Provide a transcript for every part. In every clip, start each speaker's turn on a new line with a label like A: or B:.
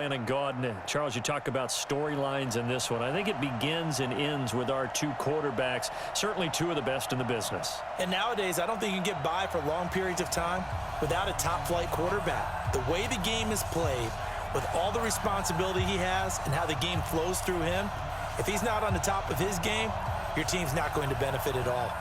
A: Brandon Gaudin. Charles, you talk about storylines in this one. I think it begins and ends with our two quarterbacks, certainly two of the best in the business.
B: And nowadays, I don't think you can get by for long periods of time without a top-flight quarterback. The way the game is played, with all the responsibility he has and how the game flows through him, if he's not on the top of his game, your team's not going to benefit at all.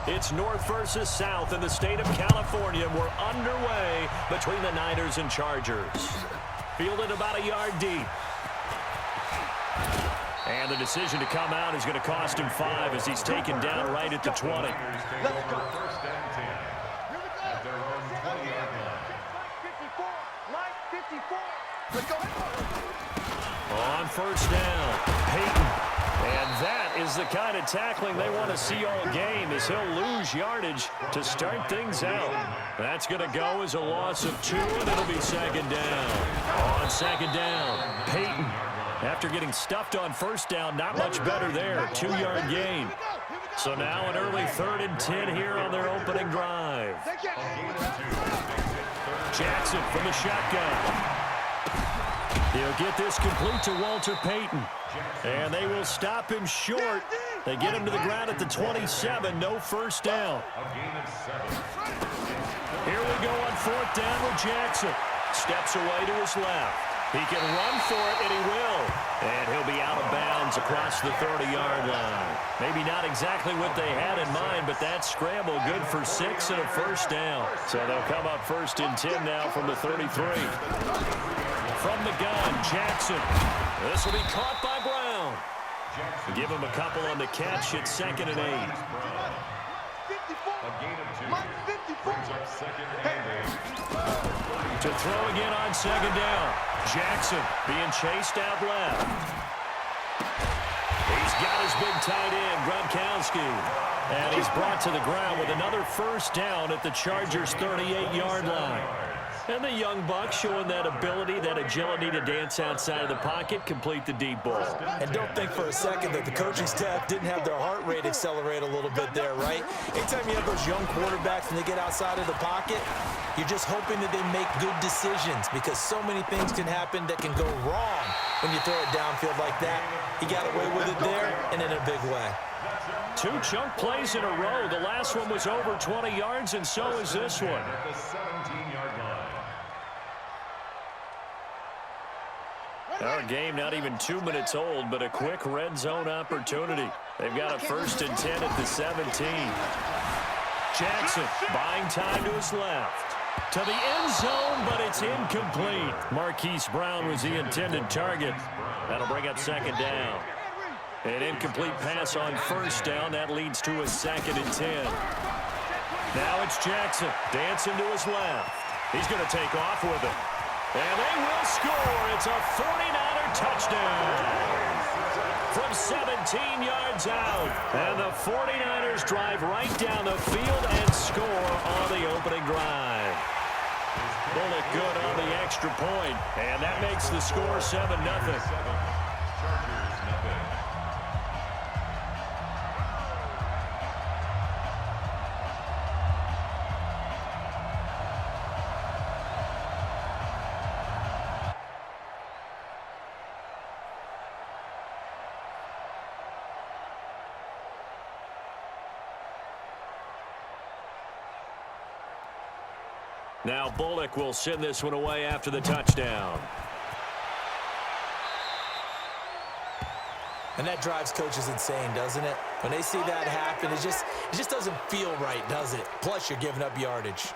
A: It's North versus South in the state of California. We're underway between the Niners and Chargers. Fielded about a yard deep. And the decision to come out is going to cost him 5 as he's taken down right at the 20. On first down, Peyton. And that is the kind of tackling they want to see all game, as he'll lose yardage to start things out. That's going to go as a loss of 2, and it'll be second down. On second down, Peyton. After getting stuffed on first down, not much better there. 2-yard gain. So now an early 3rd and 10 here on their opening drive. Jackson from the shotgun. He'll get this complete to Walter Payton. And they will stop him short. They get him to the ground at the 27. No first down. Here we go on 4th down with Jackson. Steps away to his left. He can run for it, and he will. And he'll be out of bounds across the 30-yard line. Maybe not exactly what they had in mind, but that scramble good for 6 and a first down. So they'll come up 1st and 10 now from the 33. From the gun, Jackson. This will be caught by Brown. Give him a couple on the catch at 2nd and 8. To throw again on 2nd down. Jackson being chased out left. He's got his big tight end, Gronkowski. And he's brought to the ground with another first down at the Chargers' 38-yard line. And the young buck showing that ability, that agility to dance outside of the pocket, complete the deep ball.
B: And don't think for a second that the coaching staff didn't have their heart rate accelerate a little bit there, right? Anytime you have those young quarterbacks and they get outside of the pocket, you're just hoping that they make good decisions, because so many things can happen that can go wrong when you throw it downfield like that. He got away with it there and in a big way.
A: 2 chunk plays in a row. The last one was over 20 yards, and so is this one. Our game not even 2 minutes old, but a quick red zone opportunity. They've got a 1st and 10 at the 17. Jackson buying time to his left. To the end zone, but it's incomplete. Marquise Brown was the intended target. That'll bring up 2nd down. An incomplete pass on 1st down. That leads to a 2nd and 10. Now it's Jackson dancing to his left. He's going to take off with it. And they will score. It's a 49er touchdown from 17 yards out. And the 49ers drive right down the field and score on the opening drive. Bullock good on the extra point, and that makes the score 7-0. Now Bullock will send this one away after the touchdown.
B: And that drives coaches insane, doesn't it? When they see that happen, it just doesn't feel right, does it? Plus, you're giving up yardage.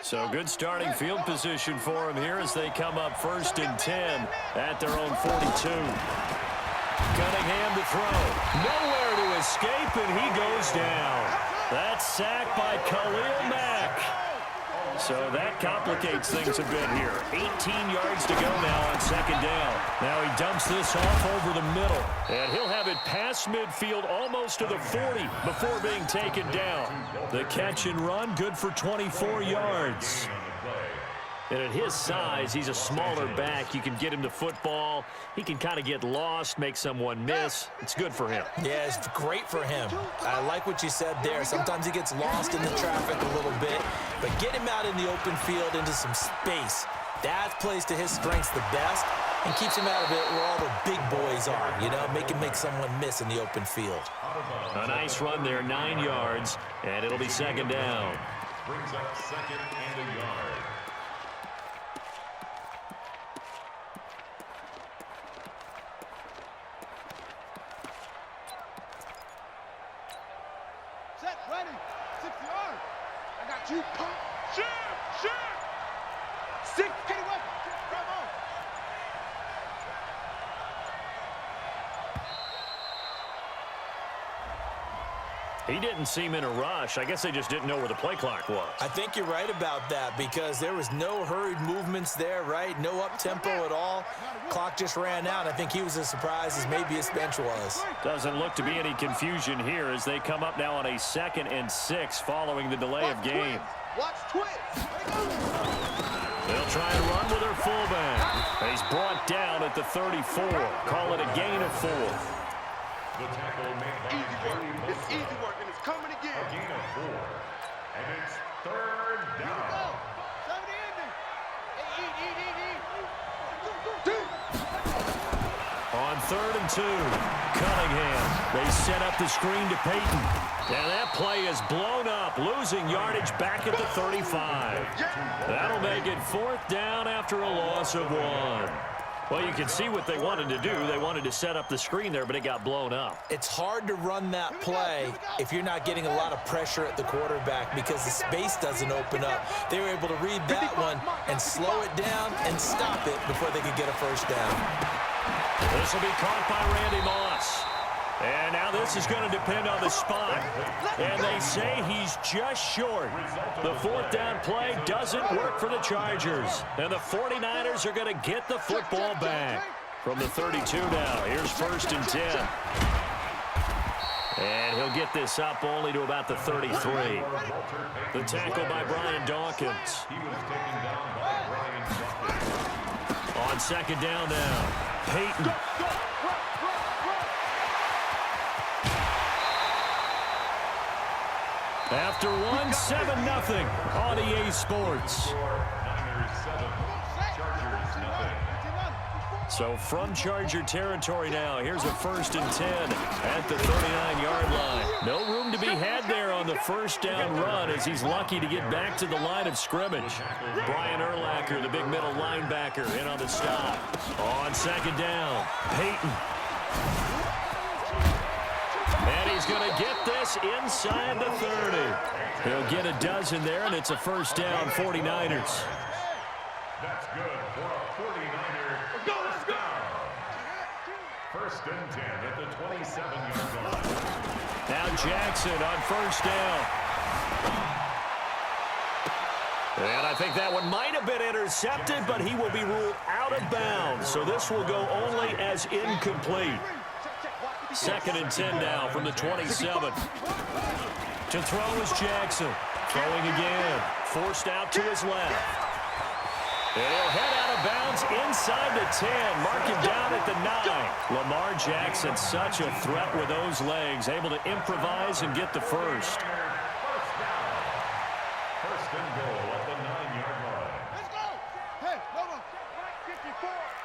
A: So good starting field position for them here as they come up 1st and 10 at their own 42. Cunningham to throw. Nowhere to escape, and he goes down. That's sacked by Khalil Mack. So that complicates things a bit here. 18 yards to go now on 2nd down. Now he dumps this off over the middle. And he'll have it past midfield almost to the 40 before being taken down. The catch and run good for 24 yards. And at his size, he's a smaller back. You can get him the football. He can kind of get lost, make someone miss. It's good for him.
B: Yeah, it's great for him. I like what you said there. Sometimes he gets lost in the traffic a little bit, but get him out in the open field into some space. That plays to his strengths the best and keeps him out of it where all the big boys are, you know, make him make someone miss in the open field.
A: A nice run there, 9 yards, and it'll be second down.
C: Brings up second and a yard.
D: Set, ready, 6 yards. I got you, pump. Shoot. 6, get away. Come on.
A: He didn't seem in a rush. I guess they just didn't know where the play clock was.
B: I think you're right about that because there was no hurried movements there, right? No up-tempo at all. Clock just ran out. I think he was as surprised as maybe his bench was.
A: Doesn't look to be any confusion here as they come up now on a 2nd and 6 following the delay of game.
D: Watch twins.
A: They'll try and run with their fullback. He's brought down at the 34. Call it a gain of 4.
C: The tackle made by
D: Easy work. It's easy work, and it's coming again.
C: a gain of 4. And it's third
D: Here we
C: down.
D: go. 70 ending. Hey, eat.
A: On 3rd and 2, Cunningham. They set up the screen to Peyton. And that play is blown up, losing yardage back at the 35. That'll make it 4th down after a loss of 1. Well, you can see what they wanted to do. They wanted to set up the screen there, but it got blown up.
B: It's hard to run that play if you're not getting a lot of pressure at the quarterback because the space doesn't open up. They were able to read that one and slow it down and stop it before they could get a first down.
A: This will be caught by Randy Moss. And now this is going to depend on the spot. And they say he's just short. The 4th down play doesn't work for the Chargers. And the 49ers are going to get the football back. From the 32 now, here's 1st and 10. And he'll get this up only to about the 33. The tackle by Brian Dawkins.
C: He was taken down by Brian Dawkins.
A: On 2nd down now, Peyton. After 1, 7-0 on EA Sports.
C: Niners 7, Chargers nothing.
A: So from Charger territory now, here's a 1st and 10 at the 39-yard line. No room to be had there on the 1st down run as he's lucky to get back to the line of scrimmage. Brian Urlacher, the big middle linebacker, in on the stop. On 2nd down, Peyton. And he's going to get this inside the 30. He'll get a dozen there, and it's a 1st down, 49ers.
C: That's good for a 49er first down. 1st and 10 at the 27-yard line.
A: Now Jackson on 1st down. And I think that one might have been intercepted, but he will be ruled out of bounds. So this will go only as incomplete. 2nd and 10 now from the 27. To throw is Jackson. Throwing again. Forced out to his left. And he'll head out of bounds inside the 10. Mark him down at the 9. Lamar Jackson, such a threat with those legs. Able to improvise and get the first.
C: First down. 1st and goal at the 9-yard line.
D: Let's go. Hey, Lobo.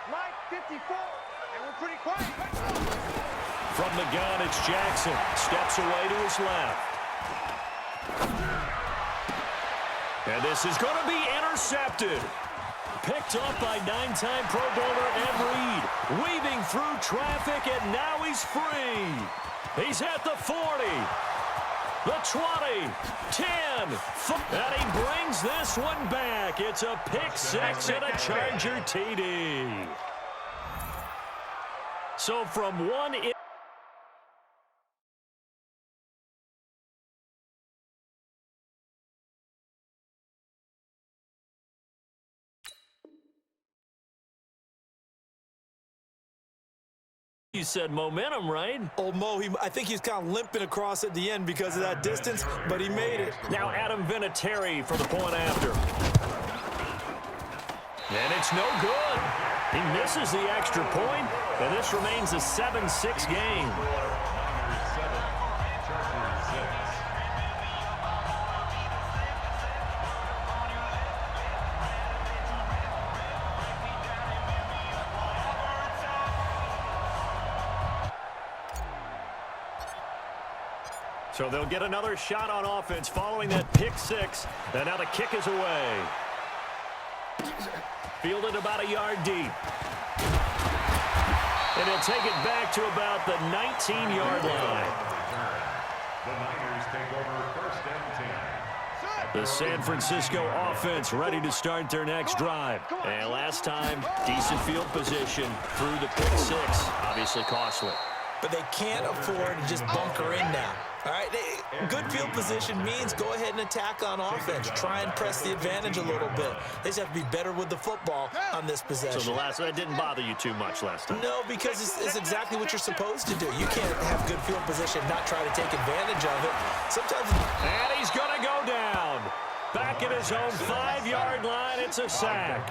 D: Line 54. And we're pretty quiet. Let's go.
A: From the gun, it's Jackson. Steps away to his left. And this is going to be intercepted. Picked up by 9-time Pro Bowler Ed Reed. Weaving through traffic, and now he's free. He's at the 40. The 20. 10. And he brings this one back. It's a pick 6 and a Charger TD. So from one... You said momentum, right?
B: Old Mo, I think he's kind of limping across at the end because of that distance, but he made it.
A: Now Adam Vinatieri for the point after. And it's no good. He misses the extra point, and this remains a 7-6 game. So they'll get another shot on offense following that pick six. And now the kick is away. Fielded about a yard deep. And he'll take it back to about the 19-yard line.
C: The Niners take over first and 10.
A: The San Francisco offense ready to start their next drive. And last time, decent field position through the pick six. Obviously costly.
B: But they can't afford to just bunker in now. All right, good field position means go ahead and attack on offense. Try and press the advantage a little bit. They just have to be better with the football on this possession.
A: So that didn't bother you too much last time?
B: No, because it's exactly what you're supposed to do. You can't have good field position and not try to take advantage of it. Sometimes...
A: And he's going to go down. Back at his own 5-yard line, it's a sack.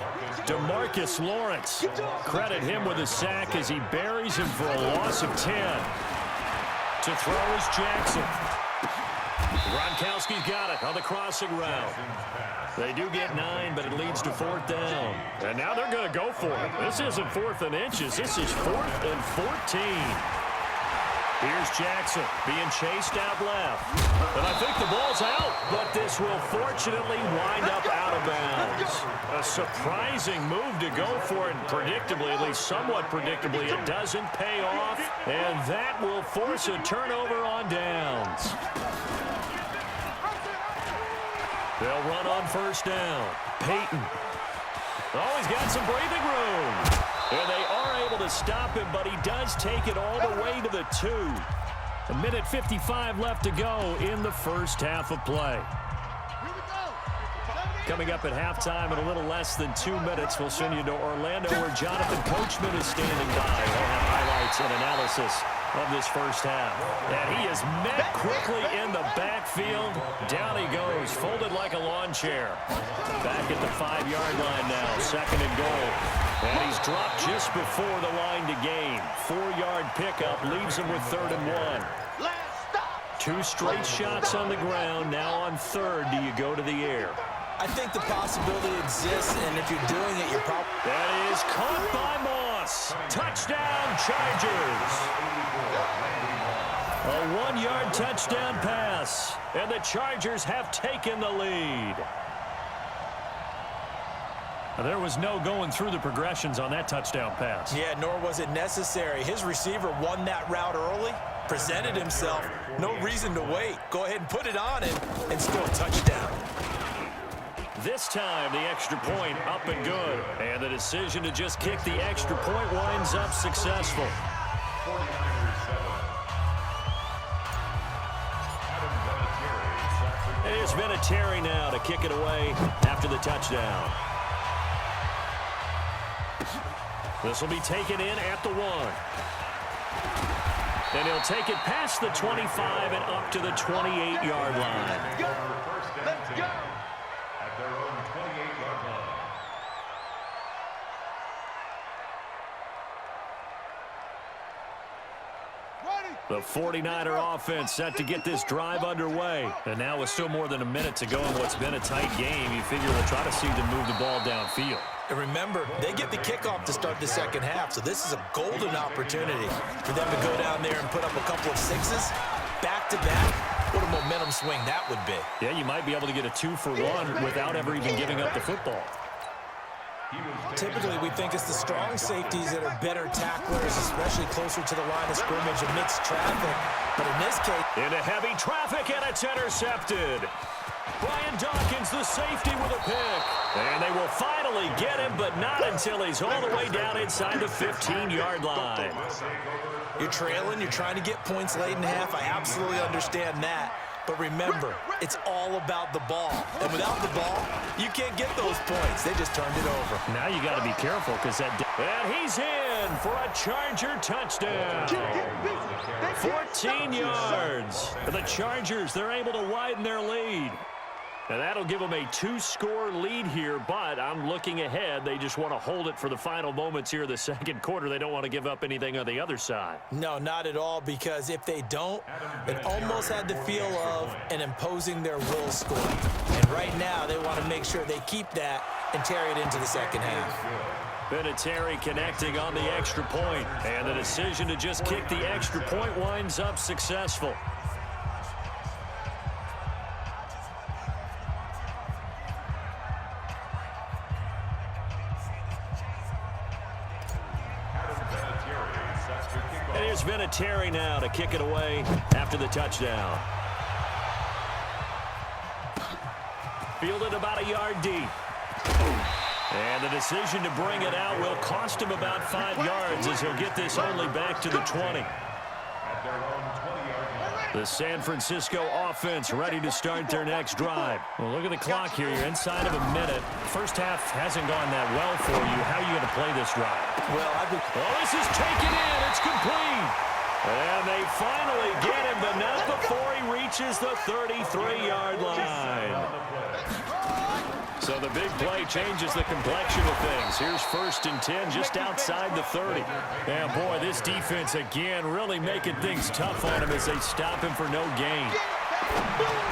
A: DeMarcus Lawrence. Credit him with a sack as he buries him for a loss of 10. To throw is Jackson. Gronkowski's got it on the crossing route. They do get 9, but it leads to 4th down. And now they're going to go for it. This isn't 4th and inches. This is 4th and 14. Here's Jackson being chased out left. And I think the ball's out, but this will fortunately wind up out of bounds. A surprising move to go for it, predictably, at least somewhat predictably, it doesn't pay off, and that will force a turnover on downs. They'll run on first down. Peyton. Oh, he's got some breathing room. And they are able to stop him, but he does take it all the way to the 2. A minute 55 left to go in the first half of play. Coming up at halftime in a little less than 2 minutes, we'll send you to Orlando where Jonathan Coachman is standing by. We'll have highlights and analysis of this first half. And he is met quickly in the backfield. Down he goes, folded like a lawn chair. Back at the 5-yard line now, 2nd and goal. And he's dropped just before the line to gain. 4-yard pickup leaves him with 3rd and 1. 2 straight shots on the ground. Now on 3rd, do you go to the air?
B: I think the possibility exists, and if you're doing it, you're probably...
A: That is caught by Moss. Touchdown, Chargers. A 1-yard touchdown pass, and the Chargers have taken the lead. There was no going through the progressions on that touchdown pass.
B: Yeah, nor was it necessary. His receiver won that route early, presented himself. No reason to wait. Go ahead and put it on him and score a touchdown.
A: This time, the extra point up and good. And the decision to just kick the extra point winds up successful. It is Vinatieri now to kick it away after the touchdown. This will be taken in at the 1. And he'll take it past the 25 and up to the 28-yard line.
C: Let's go! At their own 28-yard line.
A: The 49er offense set to get this drive underway. And now with still more than a minute to go in what's been a tight game, you figure we'll try to see them move the ball downfield.
B: And remember, they get the kickoff to start the second half, so this is a golden opportunity for them to go down there and put up a couple of 6s back-to-back. What a momentum swing that would be.
A: Yeah, you might be able to get a 2-for-1 without ever even giving up the football.
B: Typically, we think it's the strong safeties that are better tacklers, especially closer to the line of scrimmage amidst traffic. But in this case...
A: Into heavy traffic, and it's intercepted. Brian Dawkins, the safety, with a pick. And they will finally get him, but not until he's all the way down inside the 15-yard line.
B: You're trailing, you're trying to get points late in half. I absolutely understand that. But remember, it's all about the ball. And without the ball, you can't get those points. They just turned it over.
A: Now you got to be careful because that... And he's in for a Charger touchdown. 14 yards. The Chargers, they're able to widen their lead. And that'll give them a 2-score lead here, but I'm looking ahead. They just want to hold it for the final moments here of the second quarter. They don't want to give up anything on the other side.
B: No, not at all, because if they don't, it almost had the feel of an imposing their will score. And right now, they want to make sure they keep that and carry it into the second half.
A: Vinatieri connecting on the extra point, and the decision to just kick the extra point winds up successful. And here's Vinatieri now to kick it away after the touchdown. Fielded about a yard deep. And the decision to bring it out will cost him about 5 yards as he'll get this only back to the 20. The San Francisco offense ready to start their next drive. Well, look at the clock here. You're inside of a minute. First half hasn't gone that well for you. How are you going to play this drive?
B: Well,
A: this is taken in. It's complete. And they finally get him, but not before he reaches the 33-yard line. So the big play changes the complexion of things. Here's 1st and 10 just outside the 30. And boy, this defense again really making things tough on him as they stop him for no gain.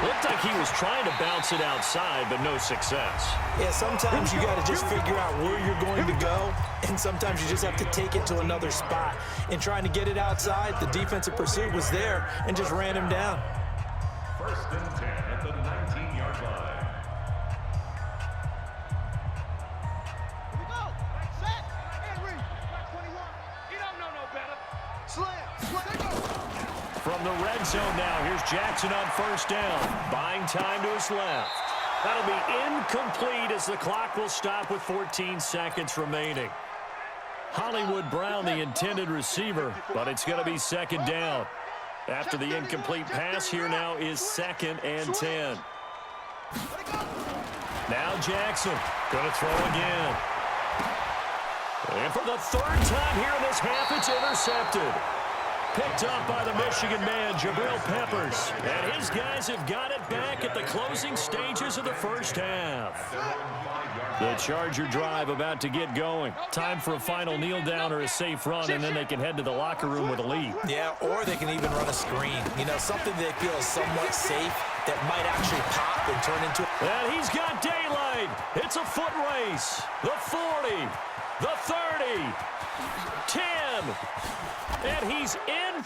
A: Looked like he was trying to bounce it outside, but no success.
B: Yeah, sometimes you got to just figure out where you're going to go, and sometimes you just have to take it to another spot. In trying to get it outside, the defensive pursuit was there and just ran him down.
C: 1st and 10 at the 19-yard line.
A: From the red zone now, here's Jackson on 1st down. Buying time to his left. That'll be incomplete as the clock will stop with 14 seconds remaining. Hollywood Brown, the intended receiver, but it's going to be 2nd down. After the incomplete pass, here now is 2nd and 10. Now Jackson going to throw again. And for the 3rd time here in this half, it's intercepted. Picked up by the Michigan man, Jabril Peppers. And his guys have got it back at the closing stages of the first half. The Charger drive about to get going. Time for a final kneel down or a safe run, and then they can head to the locker room with a lead.
B: Yeah, or they can even run a screen. You know, something they feel is somewhat safe that might actually pop and turn into...
A: And he's got daylight. It's a foot race. The 40, the 30, 10, and he's in.